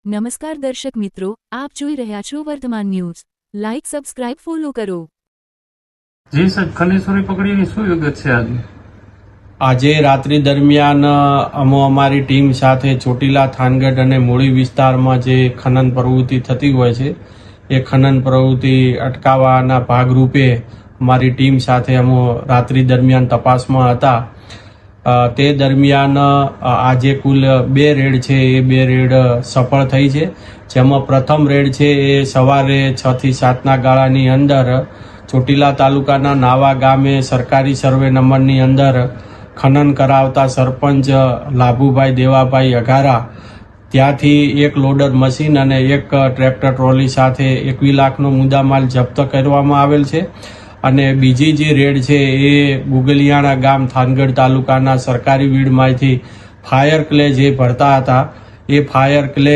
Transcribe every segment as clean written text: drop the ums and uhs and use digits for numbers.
નમસ્કાર દર્શક મિત્રો, આપ જોઈ રહ્યા છો વર્તમાન ન્યૂઝ. લાઇક, સબસ્ક્રાઇબ, ફોલો કરો. જી સાહેબ, ખનેશ્વરી પકડીની શું વિગત છે આજે? આજે રાત્રિ દરમિયાન અમારી ટીમ સાથે ચોટીલા, થાનગઢ અને મૂળી વિસ્તારમાં જે ખનન પ્રવૃત્તિ થતી હોય છે એ ખનન પ્રવૃત્તિ અટકાવવાના ભાગરૂપે અમારી ટીમ સાથે અમે રાત્રિ દરમિયાન તપાસમાં હતા. તે દરમિયાન આજે કુલ 2 રેડ છે એ 2 રેડ સફળ થઈ છે. જેમાં પ્રથમ રેડ છે એ સવારે 6 થી 7ના ગાળાની અંદર ચોટીલા તાલુકાના નાવા ગામે સરકારી સર્વે નંબરની અંદર ખનન કરાવતા સરપંચ લાભુભાઈ દેવાભાઈ અઘારા ત્યાંથી એક લોડર મશીન અને એક ટ્રેક્ટર ટ્રોલી સાથે 21 લાખનો મુદ્દામાલ જપ્ત કરવામાં આવેલ છે. અને બીજી જે રેડ છે એ ગુગલિયાણા ગામ થાનગઢ તાલુકાના સરકારી વીડમાંથી ફાયર ક્લે જે ભરતા હતા એ ફાયર ક્લે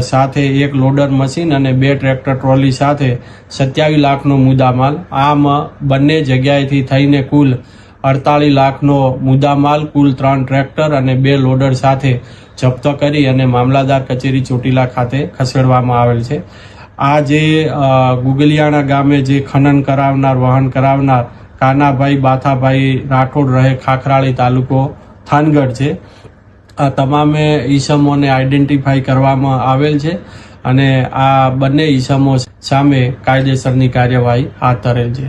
સાથે એક લોડર મશીન અને 2 ટ્રેક્ટર ટ્રોલી સાથે 27 લાખનો મુદ્દામાલ, આમ બંને જગ્યાએથી થઈને કુલ 48 લાખનો મુદ્દામાલ, કુલ 3 ટ્રેક્ટર અને 2 લોડર સાથે જપ્ત કરી અને મામલાદાર કચેરી ચોટીલા ખાતે ખસેડવામાં આવેલ છે. આ જે ગુગલિયાણા ગામે જે ખનન કરાવનાર, વાહન કરાવનાર કાનાભાઈ બાથાભાઈ રાઠોડ રહે ખાખરાળી, તાલુકો થાનગઢ છે. આ તમામે ઈસમોને આઈડેન્ટિફાઈ કરવામાં આવેલ છે અને આ બંને ઈસમો સામે કાયદેસરની કાર્યવાહી હાથ ધરેલ છે.